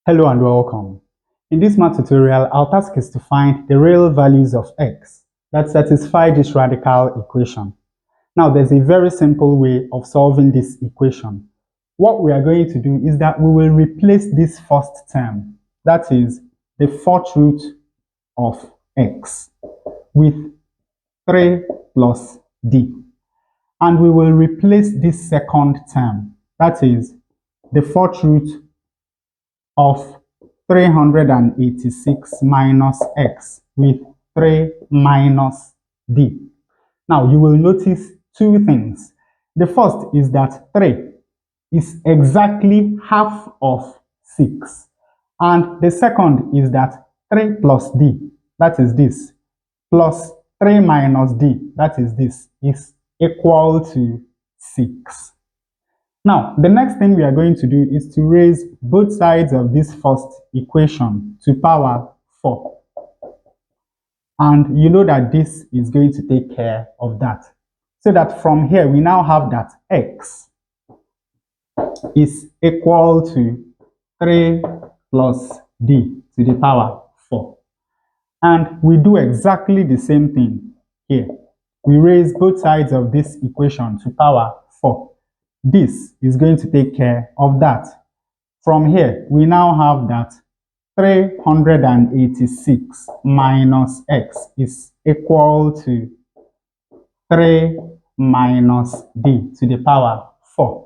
Hello and welcome. In this math tutorial, our task is to find the real values of x that satisfy this radical equation. Now, there's a very simple way of solving this equation. What we are going to do is that we will replace this first term, that is the fourth root of x, with 3 plus d. And we will replace this second term, that is the fourth root of 386 minus x with 3 minus d. Now you will notice two things. The first is that 3 is exactly half of 6. And the second is that 3 plus d, that is this, plus 3 minus d, that is this, is equal to 6. Now, the next thing we are going to do is to raise both sides of this first equation to power 4. And you know that this is going to take care of that. So that from here, we now have that x is equal to 3 plus d to the power 4. And we do exactly the same thing here. We raise both sides of this equation to power 4. This is going to take care of that. From here, we now have that 386 minus x is equal to 3 minus d to the power 4.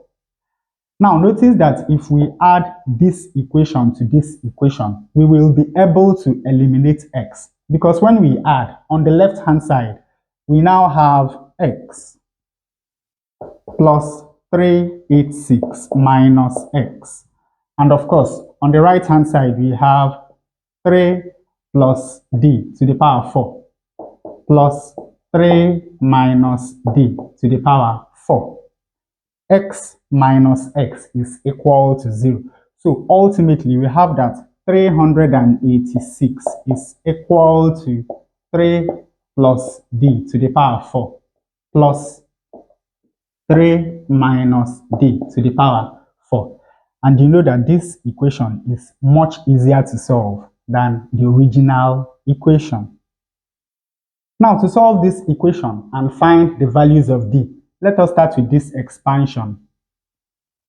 Now, notice that if we add this equation to this equation, we will be able to eliminate x. Because when we add, on the left-hand side, we now have x plus 386 minus x. And of course, on the right-hand side, we have 3 plus d to the power 4 plus 3 minus d to the power 4. X minus x is equal to 0. So ultimately, we have that 386 is equal to 3 plus d to the power 4 plus 3 minus d to the power 4. And you know that this equation is much easier to solve than the original equation. Now, to solve this equation and find the values of d, let us start with this expansion.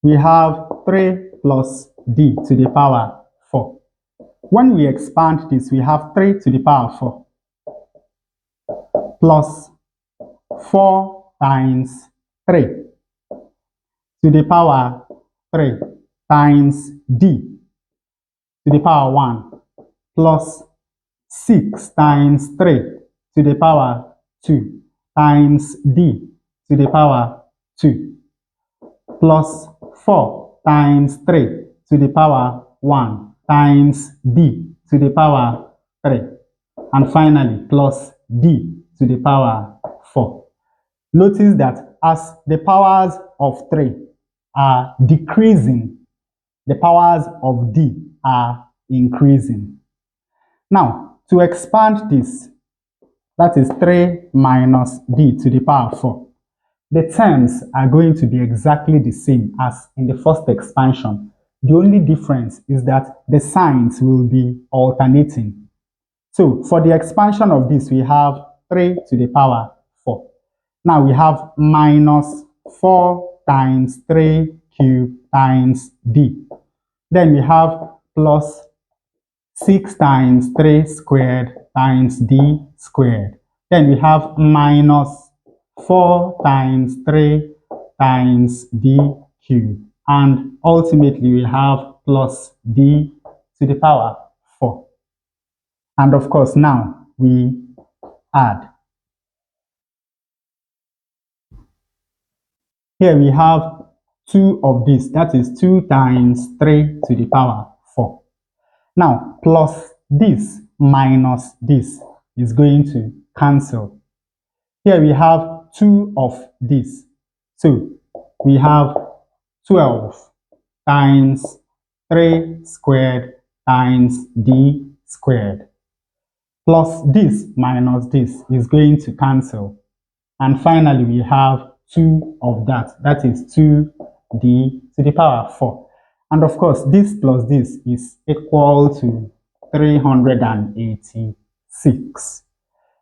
We have 3 plus d to the power 4. When we expand this, we have 3 to the power 4 plus 4 times 3 to the power 3 times d to the power 1 plus 6 times 3 to the power 2 times d to the power 2 plus 4 times 3 to the power 1 times d to the power 3, and finally plus d to the power 4. Notice that as the powers of 3 are decreasing, the powers of d are increasing. Now, to expand this, that is 3 minus d to the power 4. The terms are going to be exactly the same as in the first expansion. The only difference is that the signs will be alternating. So for the expansion of this, we have 3 to the power 4. Now we have minus 4 times 3 cubed times d. Then we have plus 6 times 3 squared times d squared. Then we have minus 4 times 3 times d cubed. And ultimately, we have plus d to the power 4. And of course, now we add. Here we have 2 of this, that is 2 times 3 to the power 4. Now, plus this minus this is going to cancel. Here we have 2 of this. So we have 12 times 3 squared times d squared. Plus this minus this is going to cancel. And finally, we have 2 of that. That is 2d to the power 4. And of course, this plus this is equal to 386.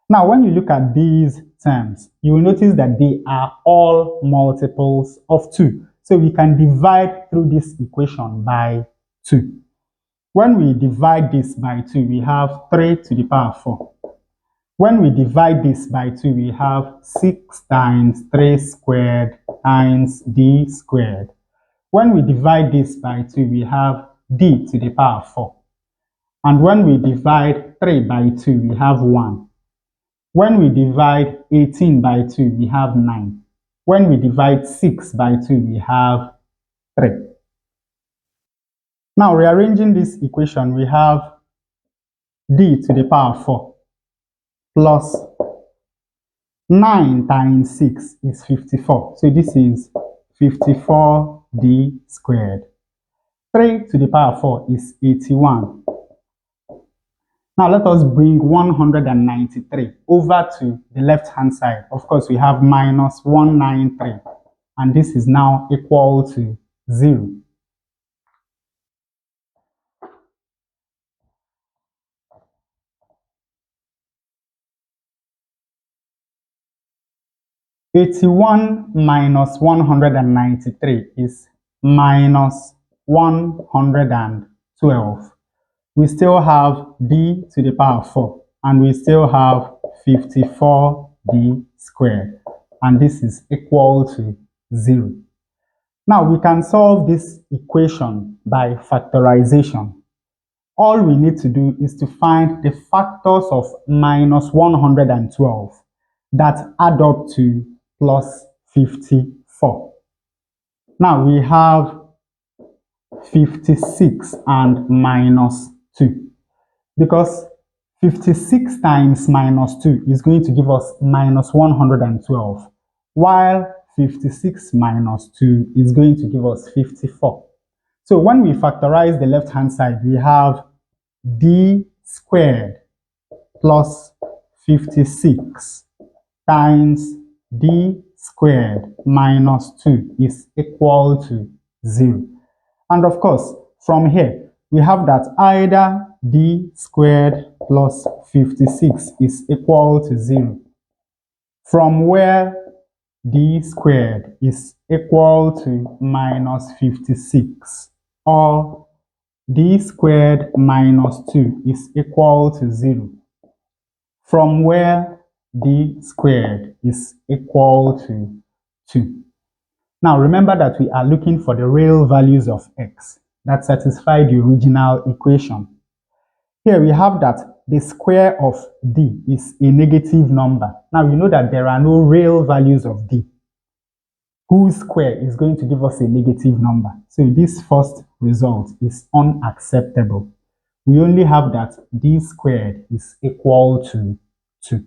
Now, when you look at these terms, you will notice that they are all multiples of 2. So we can divide through this equation by 2. When we divide this by 2, we have 3 to the power 4. When we divide this by 2, we have 6 times 3 squared times d squared. When we divide this by 2, we have d to the power 4. And when we divide 3 by 2, we have 1. When we divide 18 by 2, we have 9. When we divide 6 by 2, we have 3. Now, rearranging this equation, we have d to the power 4 plus 9 times 6 is 54. So this is 54d squared. 3 to the power 4 is 81. Now let us bring 193 over to the left-hand side. Of course, we have minus 193, and this is now equal to 0. (81) minus 193 is minus 112. We still have d to the power 4, and we still have 54d squared, and this is equal to 0. Now we can solve this equation by factorization. All we need to do is to find the factors of minus 112 that add up to plus 54. Now we have 56 and minus 2, because 56 times minus 2 is going to give us minus 112, while 56 minus 2 is going to give us 54. So when we factorize the left-hand side, we have d squared plus 56 times d squared minus 2 is equal to 0. And of course, from here, we have that either d squared plus 56 is equal to 0, from where d squared is equal to minus 56, or d squared minus 2 is equal to 0, from where d squared is equal to 2. Now remember that we are looking for the real values of x that satisfy the original equation. Here we have that the square of d is a negative number. Now you know that there are no real values of d whose square is going to give us a negative number. So this first result is unacceptable. We only have that d squared is equal to 2.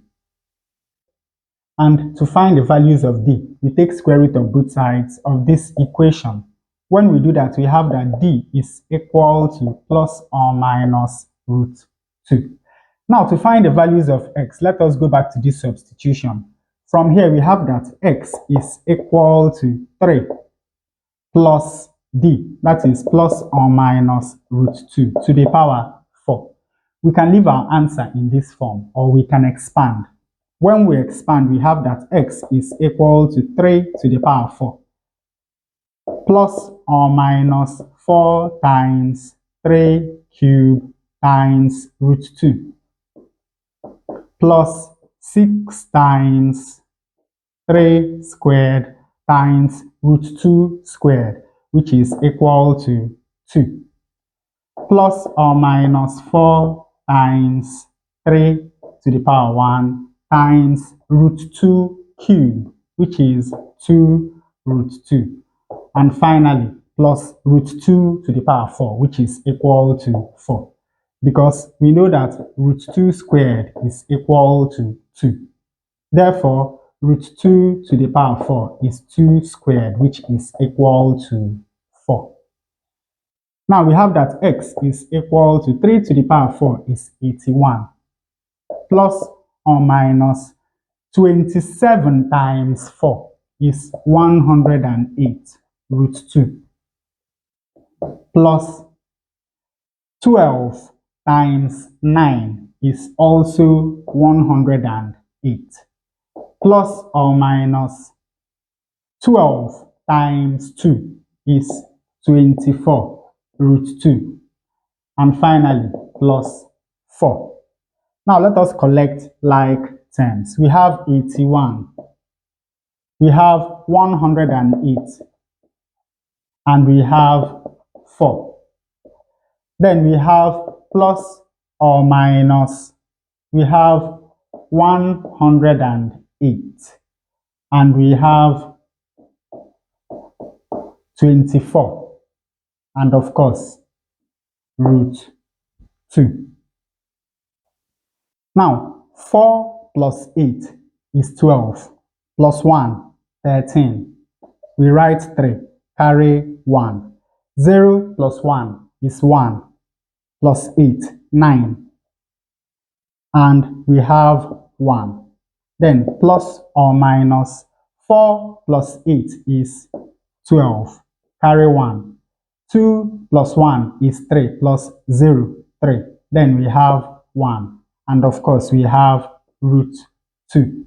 And to find the values of d, we take square root of both sides of this equation. When we do that, we have that d is equal to plus or minus root 2. Now, to find the values of x, let us go back to this substitution. From here, we have that x is equal to 3 plus d, that is plus or minus root 2 to the power 4. We can leave our answer in this form, or we can expand. When we expand, we have that x is equal to 3 to the power 4 plus or minus 4 times 3 cubed times root 2 plus 6 times 3 squared times root 2 squared, which is equal to 2, plus or minus 4 times 3 to the power 1 times root 2 cubed, which is 2 root 2. And finally, plus root 2 to the power 4, which is equal to 4. Because we know that root 2 squared is equal to 2. Therefore, root 2 to the power 4 is 2 squared, which is equal to 4. Now we have that x is equal to 3 to the power 4 is 81, plus or minus 27 times 4 is 108 root 2. plus 12 times 9 is also 108, plus or minus 12 times 2 is 24 root 2, and finally plus 4. Now let us collect like terms. We have 81, we have 108, and we have 4. Then we have plus or minus, we have 108, and we have 24, and of course root 2. Now 4 plus 8 is 12, plus 1, 13. We write 3, carry 1. 0 plus 1 is 1, plus 8, 9. And we have 1. Then plus or minus 4 plus 8 is 12. Carry 1. 2 plus 1 is 3, plus 0, 3. Then we have 1. And of course, we have root 2.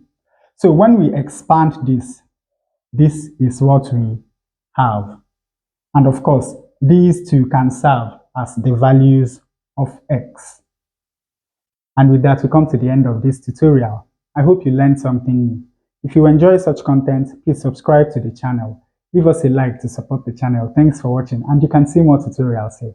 So when we expand this, this is what we have. And of course, these two can serve as the values of x. And with that, we come to the end of this tutorial. I hope you learned something new. If you enjoy such content, please subscribe to the channel. Leave us a like to support the channel. Thanks for watching, and you can see more tutorials here.